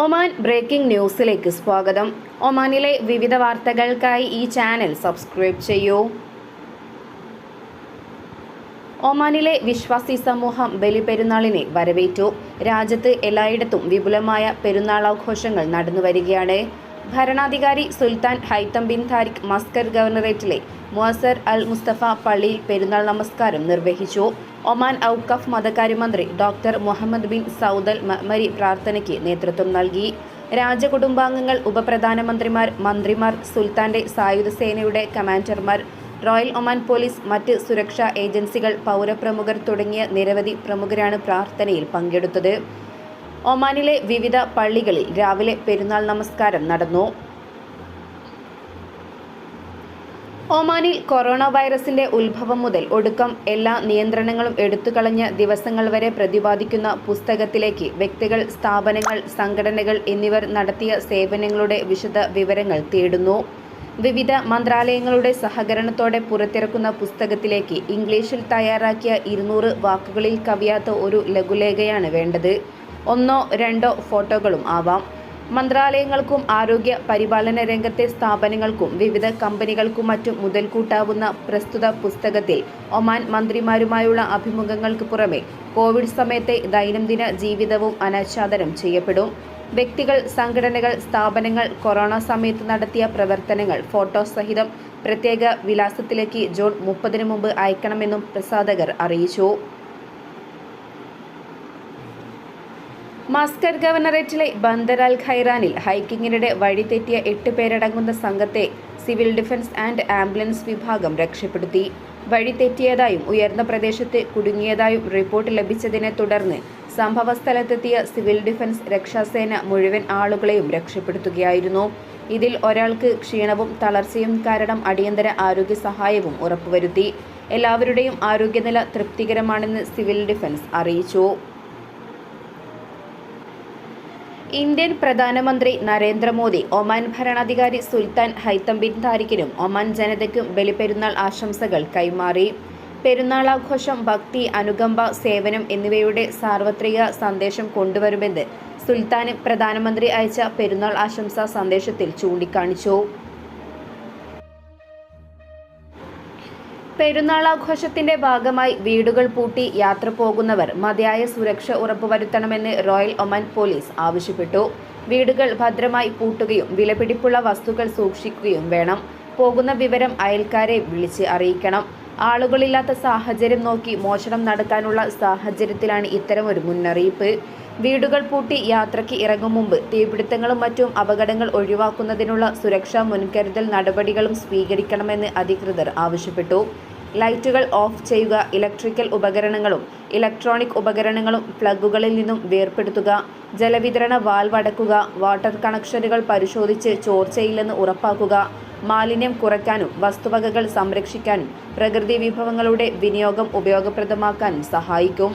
Oman breaking ന്യൂസിലേക്ക് സ്വാഗതം. ഒമാനിലെ വിവിധ വാർത്തകൾക്കായി ഈ ചാനൽ സബ്സ്ക്രൈബ് ചെയ്യൂ. ഒമാനിലെ വിശ്വാസി സമൂഹം ബലിപെരുന്നാളിനെ വരവേറ്റു. രാജ്യത്ത് എല്ലായിടത്തും വിപുലമായ പെരുന്നാളാഘോഷങ്ങൾ നടന്നുവരികയാണ്. ഭരണാധികാരി Sultan Haitham bin Tariq Muscat ഗവർണറേറ്റിലെ മുഅസ്സർ അൽ മുസ്തഫ പള്ളിയിൽ പെരുന്നാൾ നമസ്കാരം നിർവഹിച്ചു. ഒമാൻ ഔഖഫ് മതകാര്യമന്ത്രി doctor Muhammad bin Saud al Mamari പ്രാർത്ഥനയ്ക്ക് നേതൃത്വം നൽകി. രാജകുടുംബാംഗങ്ങൾ, ഉപപ്രധാനമന്ത്രിമാർ, മന്ത്രിമാർ, സുൽത്താന്റെ സായുധ സേനയുടെ കമാൻഡർമാർ, റോയൽ ഒമാൻ പോലീസ്, മറ്റ് സുരക്ഷാ ഏജൻസികൾ, പൗരപ്രമുഖർ തുടങ്ങിയ നിരവധി പ്രമുഖരാണ് പ്രാർത്ഥനയിൽ പങ്കെടുത്തത്. ഒമാനിലെ വിവിധ പള്ളികളിൽ രാവിലെ പെരുന്നാൾ നമസ്കാരം നടന്നു. ഒമാനിൽ കൊറോണ വൈറസിന്റെ ഉത്ഭവം മുതൽ ഒടുക്കം എല്ലാ നിയന്ത്രണങ്ങളും എടുത്തുകളഞ്ഞ ദിവസങ്ങൾ വരെ പ്രതിപാദിക്കുന്ന പുസ്തകത്തിലേക്ക് വ്യക്തികൾ, സ്ഥാപനങ്ങൾ, സംഘടനകൾ എന്നിവർ നടത്തിയ സേവനങ്ങളുടെ വിശദ വിവരങ്ങൾ തേടുന്നു. വിവിധ മന്ത്രാലയങ്ങളുടെ സഹകരണത്തോടെ പുറത്തിറക്കുന്ന പുസ്തകത്തിലേക്ക് ഇംഗ്ലീഷിൽ തയ്യാറാക്കിയ 200 വാക്കുകളിൽ കവിയാത്ത ഒരു ലഘുലേഖയാണ് വേണ്ടത്. 1-2 ഫോട്ടോകളും ആവാം. മന്ത്രാലയങ്ങൾക്കും ആരോഗ്യ പരിപാലന രംഗത്തെ സ്ഥാപനങ്ങൾക്കും വിവിധ കമ്പനികൾക്കും മറ്റും മുതൽക്കൂട്ടാവുന്ന പ്രസ്തുത പുസ്തകത്തിൽ ഒമാൻ മന്ത്രിമാരുമായുള്ള അഭിമുഖങ്ങൾക്ക് പുറമെ കോവിഡ് സമയത്തെ ദൈനംദിന ജീവിതവും അനാച്ഛാദനം ചെയ്യപ്പെടും. വ്യക്തികൾ, സംഘടനകൾ, സ്ഥാപനങ്ങൾ കൊറോണ സമയത്ത് നടത്തിയ പ്രവർത്തനങ്ങൾ ഫോട്ടോ സഹിതം പ്രത്യേക വിലാസത്തിലേക്ക് ജൂൺ 30 മുമ്പ് അയക്കണമെന്നും പ്രസാധകർ അറിയിച്ചു. മസ്കർ ഗവർണറേറ്റിലെ ബന്ദർ അൽ ഖൈറാനിൽ ഹൈക്കിങ്ങിനിടെ വഴിതെറ്റിയ 8 പേരടങ്ങുന്ന സംഘത്തെ സിവിൽ ഡിഫൻസ് ആൻഡ് ആംബുലൻസ് വിഭാഗം രക്ഷപ്പെടുത്തി. വഴിതെറ്റിയതായും ഉയർന്ന പ്രദേശത്ത് കുടുങ്ങിയതായും റിപ്പോർട്ട് ലഭിച്ചതിനെ തുടർന്ന് സംഭവസ്ഥലത്തെത്തിയ സിവിൽ ഡിഫൻസ് രക്ഷാസേന മുഴുവൻ ആളുകളെയും രക്ഷപ്പെടുത്തുകയായിരുന്നു. ഇതിൽ ഒരാൾക്ക് ക്ഷീണവും തളർച്ചയും കാരണം അടിയന്തര ആരോഗ്യ സഹായവും ഉറപ്പുവരുത്തി. എല്ലാവരുടെയും ആരോഗ്യനില തൃപ്തികരമാണെന്ന് സിവിൽ ഡിഫൻസ് അറിയിച്ചു. ഇന്ത്യൻ പ്രധാനമന്ത്രി നരേന്ദ്രമോദി ഒമാൻ ഭരണാധികാരി Sultan Haitham bin താരിഖിനും Oman ജനതയ്ക്കും Baliperunnal ആശംസകൾ കൈമാറി. പെരുന്നാളാഘോഷം ഭക്തി, അനുകമ്പ, സേവനം എന്നിവയുടെ സാർവത്രിക സന്ദേശം കൊണ്ടുവരുമെന്ന് സുൽത്താന് പ്രധാനമന്ത്രി അയച്ച പെരുന്നാൾ ആശംസാ സന്ദേശത്തിൽ ചൂണ്ടിക്കാണിച്ചു. പെരുന്നാളാഘോഷത്തിന്റെ ഭാഗമായി വീടുകൾ പൂട്ടി യാത്ര പോകുന്നവർ മതിയായ സുരക്ഷ ഉറപ്പുവരുത്തണമെന്ന് റോയൽ ഒമാൻ പോലീസ് ആവശ്യപ്പെട്ടു. വീടുകൾ ഭദ്രമായി പൂട്ടുകയും വിലപിടിപ്പുള്ള വസ്തുക്കൾ സൂക്ഷിക്കുകയും വേണം. പോകുന്ന വിവരം അയൽക്കാരെ വിളിച്ച് അറിയിക്കണം. ആളുകളില്ലാത്ത സാഹചര്യം നോക്കി മോഷണം നടക്കാനുള്ള സാഹചര്യത്തിലാണ് ഇത്തരമൊരു മുന്നറിയിപ്പ്. വീടുകൾ പൂട്ടി യാത്രയ്ക്ക് ഇറങ്ങും മുമ്പ് തീപിടുത്തങ്ങളും മറ്റും അപകടങ്ങൾ ഒഴിവാക്കുന്നതിനുള്ള സുരക്ഷാ മുൻകരുതൽ നടപടികളും സ്വീകരിക്കണമെന്ന് അധികൃതർ ആവശ്യപ്പെട്ടു. ലൈറ്റുകൾ ഓഫ് ചെയ്യുക, ഇലക്ട്രിക്കൽ ഉപകരണങ്ങളും ഇലക്ട്രോണിക് ഉപകരണങ്ങളും പ്ലഗുകളിൽ നിന്നും വേർപെടുത്തുക, ജലവിതരണ വാൽവ് അടയ്ക്കുക, വാട്ടർ കണക്ഷനുകൾ പരിശോധിച്ച് ചോർച്ചയില്ലെന്ന് ഉറപ്പാക്കുക. മാലിന്യം കുറയ്ക്കാനും വസ്തുവകകൾ സംരക്ഷിക്കാനും പ്രകൃതി വിഭവങ്ങളുടെ വിനിയോഗം ഉപയോഗപ്രദമാക്കാനും സഹായിക്കും.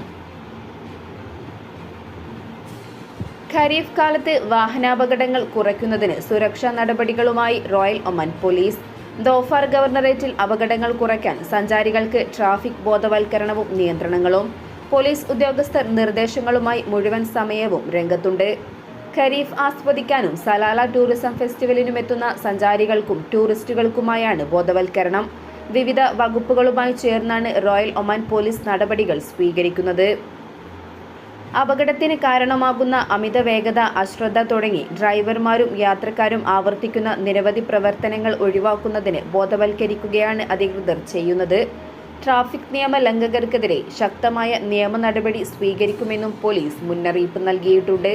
ഖരീഫ് കാലത്ത് വാഹനാപകടങ്ങൾ കുറയ്ക്കുന്നതിന് സുരക്ഷാ നടപടികളുമായി റോയൽ ഒമാൻ പോലീസ്. ദോഫാർ ഗവർണറേറ്റിൽ അപകടങ്ങൾ കുറയ്ക്കാൻ സഞ്ചാരികൾക്ക് ട്രാഫിക് ബോധവൽക്കരണവും നിയന്ത്രണങ്ങളും. പോലീസ് ഉദ്യോഗസ്ഥർ നിർദ്ദേശങ്ങളുമായി മുഴുവൻ സമയവും രംഗത്തുണ്ട്. ഖരീഫ് ആസ്വദിക്കാനും സലാല ടൂറിസം ഫെസ്റ്റിവലിനുമെത്തുന്ന സഞ്ചാരികൾക്കും ടൂറിസ്റ്റുകൾക്കുമായാണ് ബോധവൽക്കരണം. വിവിധ വകുപ്പുകളുമായി ചേർന്നാണ് റോയൽ ഒമാൻ പോലീസ് നടപടികൾ സ്വീകരിക്കുന്നത്. അപകടത്തിന് കാരണമാകുന്ന അമിത വേഗത, അശ്രദ്ധ തുടങ്ങി ഡ്രൈവർമാരും യാത്രക്കാരും ആവർത്തിക്കുന്ന നിരവധി പ്രവർത്തനങ്ങൾ ഒഴിവാക്കുന്നതിന് ബോധവൽക്കരിക്കുകയാണ് അധികൃതർ ചെയ്യുന്നത്. ട്രാഫിക് നിയമ ലംഘകർക്കെതിരെ ശക്തമായ നിയമ നടപടി സ്വീകരിക്കുമെന്നും പോലീസ് മുന്നറിയിപ്പ് നൽകിയിട്ടുണ്ട്.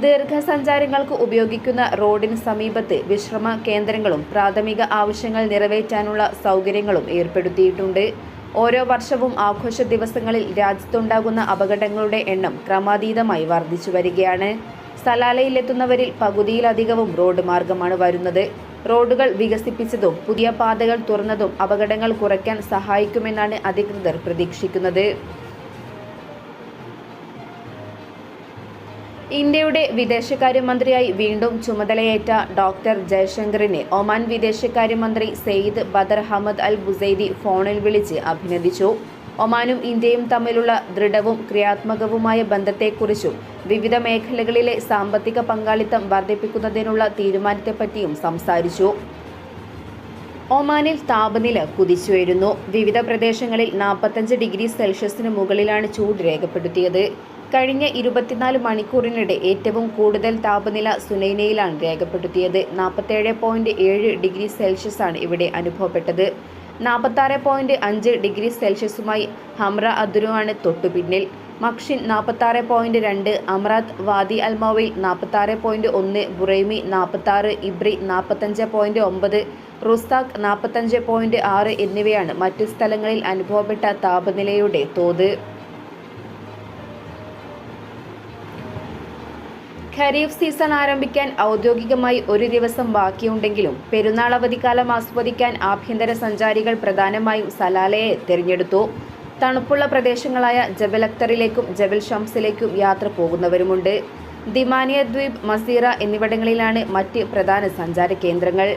ദീർഘസഞ്ചാരങ്ങൾക്ക് ഉപയോഗിക്കുന്ന റോഡിന് സമീപത്ത് വിശ്രമ കേന്ദ്രങ്ങളും പ്രാഥമിക ആവശ്യങ്ങൾ നിറവേറ്റാനുള്ള സൗകര്യങ്ങളും ഏർപ്പെടുത്തിയിട്ടുണ്ട്. ഓരോ വർഷവും ആഘോഷ ദിവസങ്ങളിൽ രാജ്യത്തുണ്ടാകുന്ന അപകടങ്ങളുടെ എണ്ണം ക്രമാതീതമായി വർദ്ധിച്ചു വരികയാണ്. സലാലയിലെത്തുന്നവരിൽ പകുതിയിലധികവും റോഡ് മാർഗമാണ് വരുന്നത്. റോഡുകൾ വികസിപ്പിച്ചതും പുതിയ പാതകൾ തുറന്നതും അപകടങ്ങൾ കുറയ്ക്കാൻ സഹായിക്കുമെന്നാണ് അധികൃതർ പ്രതീക്ഷിക്കുന്നത്. ഇന്ത്യയുടെ വിദേശകാര്യമന്ത്രിയായി വീണ്ടും ചുമതലയേറ്റ ഡോക്ടർ ജയശങ്കറിനെ ഒമാൻ വിദേശകാര്യമന്ത്രി Sayyid Badr Hamad Al Busaidi ഫോണിൽ വിളിച്ച് അഭിനന്ദിച്ചു. ഒമാനും ഇന്ത്യയും തമ്മിലുള്ള ദൃഢവും ക്രിയാത്മകവുമായ ബന്ധത്തെക്കുറിച്ചും വിവിധ മേഖലകളിലെ സാമ്പത്തിക പങ്കാളിത്തം വർദ്ധിപ്പിക്കുന്നതിനുള്ള തീരുമാനത്തെപ്പറ്റിയും സംസാരിച്ചു. ഒമാനിൽ താപനില കുതിച്ചുയരുന്നു. വിവിധ പ്രദേശങ്ങളിൽ 45 ഡിഗ്രി സെൽഷ്യസിന് മുകളിലാണ് ചൂട് രേഖപ്പെടുത്തിയത്. കഴിഞ്ഞ 24 മണിക്കൂറിനിടെ ഏറ്റവും കൂടുതൽ താപനില സുനൈനയിലാണ് രേഖപ്പെടുത്തിയത്. 47.7 ഡിഗ്രി സെൽഷ്യസാണ് ഇവിടെ അനുഭവപ്പെട്ടത്. 46.5 ഡിഗ്രി സെൽഷ്യസുമായി ഹംറ അദ്രുവാണ് തൊട്ടുപിന്നിൽ. മക്ഷിൻ 46.2, അമറാത്ത്, വാദി അൽമൗയിൽ 46.1, ബുറൈമി 46, ഇബ്രി 45.9, റുസ്താഖ് 45.6 എന്നിവയാണ് മറ്റു സ്ഥലങ്ങളിൽ അനുഭവപ്പെട്ട താപനിലയുടെ തോത്. ഖരീഫ് സീസൺ ആരംഭിക്കാൻ ഔദ്യോഗികമായി ഒരു ദിവസം ബാക്കിയുണ്ടെങ്കിലും പെരുന്നാൾ അവധിക്കാലം ആസ്വദിക്കാൻ ആഭ്യന്തര സഞ്ചാരികൾ പ്രധാനമായും സലാലയെ തിരഞ്ഞെടുത്തു. തണുപ്പുള്ള പ്രദേശങ്ങളായ ജബൽ അക്തറിലേക്കും ജബൽ ഷംസിലേക്കും യാത്ര പോകുന്നവരുമുണ്ട്. ദിമാനിയ ദ്വീപ്, മസീറ എന്നിവിടങ്ങളിലാണ് മറ്റ് പ്രധാന സഞ്ചാര കേന്ദ്രങ്ങൾ.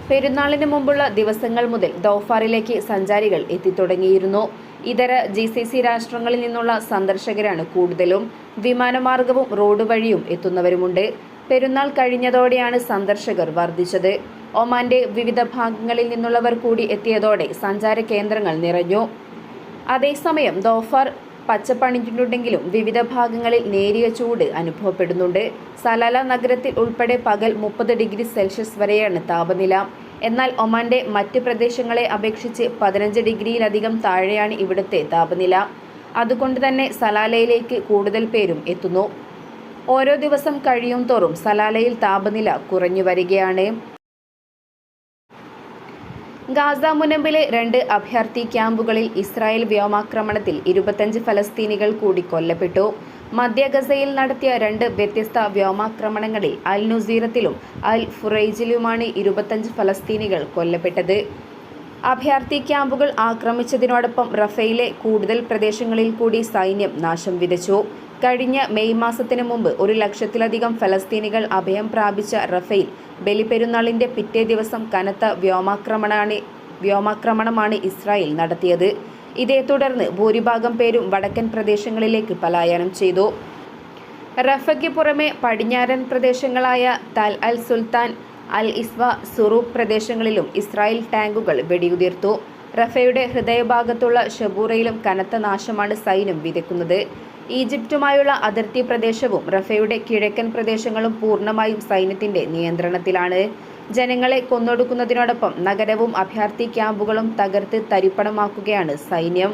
പെരുന്നാളിന് മുമ്പുള്ള ദിവസങ്ങൾ മുതൽ ദോഫാറിലേക്ക് സഞ്ചാരികൾ എത്തിത്തുടങ്ങിയിരുന്നു. ഇതര GCC രാഷ്ട്രങ്ങളിൽ നിന്നുള്ള സന്ദർശകരാണ് കൂടുതലും. വിമാനമാർഗവും റോഡ് വഴിയും എത്തുന്നവരുമുണ്ട്. പെരുന്നാൾ കഴിഞ്ഞതോടെയാണ് സന്ദർശകർ വർദ്ധിച്ചത്. ഒമാന്റെ വിവിധ ഭാഗങ്ങളിൽ നിന്നുള്ളവർ കൂടി എത്തിയതോടെ സഞ്ചാര കേന്ദ്രങ്ങൾ നിറഞ്ഞു. അതേസമയം ദോഫാർ പച്ചപ്പണിഞ്ഞിട്ടുണ്ടെങ്കിലും വിവിധ ഭാഗങ്ങളിൽ നേരിയ ചൂട് അനുഭവപ്പെടുന്നുണ്ട്. സലാല നഗരത്തിൽ ഉൾപ്പെടെ പകൽ 30 ഡിഗ്രി സെൽഷ്യസ് വരെയാണ് താപനില. എന്നാൽ ഒമാന്റെ മറ്റ് പ്രദേശങ്ങളെ അപേക്ഷിച്ച് 15 ഡിഗ്രിയിലധികം താഴെയാണ് ഇവിടുത്തെ താപനില. അതുകൊണ്ട് തന്നെ സലാലയിലേക്ക് കൂടുതൽ പേരും എത്തുന്നു. ഓരോ ദിവസം കഴിയും തോറും സലാലയിൽ താപനില കുറഞ്ഞു വരികയാണ്. ഗാസ മുനമ്പിലെ 2 അഭയാർത്ഥി ക്യാമ്പുകളിൽ ഇസ്രായേൽ വ്യോമാക്രമണത്തിൽ 25 ഫലസ്തീനികൾ കൂടി കൊല്ലപ്പെട്ടു. മധ്യ ഗസയിൽ നടത്തിയ 2 വ്യത്യസ്ത വ്യോമാക്രമണങ്ങളിൽ അൽ നുസീറത്തിലും അൽ ഫുറൈജിലുമാണ് 25 ഫലസ്തീനികൾ കൊല്ലപ്പെട്ടത്. അഭയാർത്ഥി ക്യാമ്പുകൾ ആക്രമിച്ചതിനോടൊപ്പം റഫയിലെ കൂടുതൽ പ്രദേശങ്ങളിൽ കൂടി സൈന്യം നാശം വിതച്ചു. കഴിഞ്ഞ മെയ് മാസത്തിന് മുമ്പ് 1 ലക്ഷത്തിലധികം ഫലസ്തീനികൾ അഭയം പ്രാപിച്ച റഫയിൽ ബലിപെരുന്നാളിന്റെ പിറ്റേ ദിവസം കനത്ത വ്യോമാക്രമണമാണ് ഇസ്രായേൽ നടത്തിയത്. ഇതേ തുടർന്ന് ഭൂരിഭാഗം പേരും വടക്കൻ പ്രദേശങ്ങളിലേക്ക് പലായനം ചെയ്തു. റഫയ്ക്ക് പുറമെ പടിഞ്ഞാറൻ പ്രദേശങ്ങളായ തൽ അൽ സുൽത്താൻ, അൽ ഇസ്വ, സുറൂഖ് പ്രദേശങ്ങളിലും ഇസ്രായേൽ ടാങ്കുകൾ വെടിയുതിർത്തു. റഫയുടെ ഹൃദയഭാഗത്തുള്ള ഷബൂറയിലും കനത്ത നാശമാണ് സൈന്യം വിതയ്ക്കുന്നത്. ഈജിപ്തുമായുള്ള അതിർത്തി പ്രദേശവും റഫയുടെ കിഴക്കൻ പ്രദേശങ്ങളും പൂർണ്ണമായും സൈന്യത്തിന്റെ നിയന്ത്രണത്തിലാണ്. ജനങ്ങളെ കൊന്നൊടുക്കുന്നതിനോടൊപ്പം നഗരവും അഭയാർത്ഥി ക്യാമ്പുകളും തകർത്ത് തരിപ്പണമാക്കുകയാണ് സൈന്യം.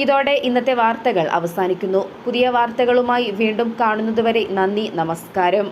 ഇതോടെ ഇന്നത്തെ വാർത്തകൾ അവസാനിക്കുന്നു. പുതിയ വാർത്തകളുമായി വീണ്ടും കാണുന്നതുവരെ നന്ദി, നമസ്കാരം.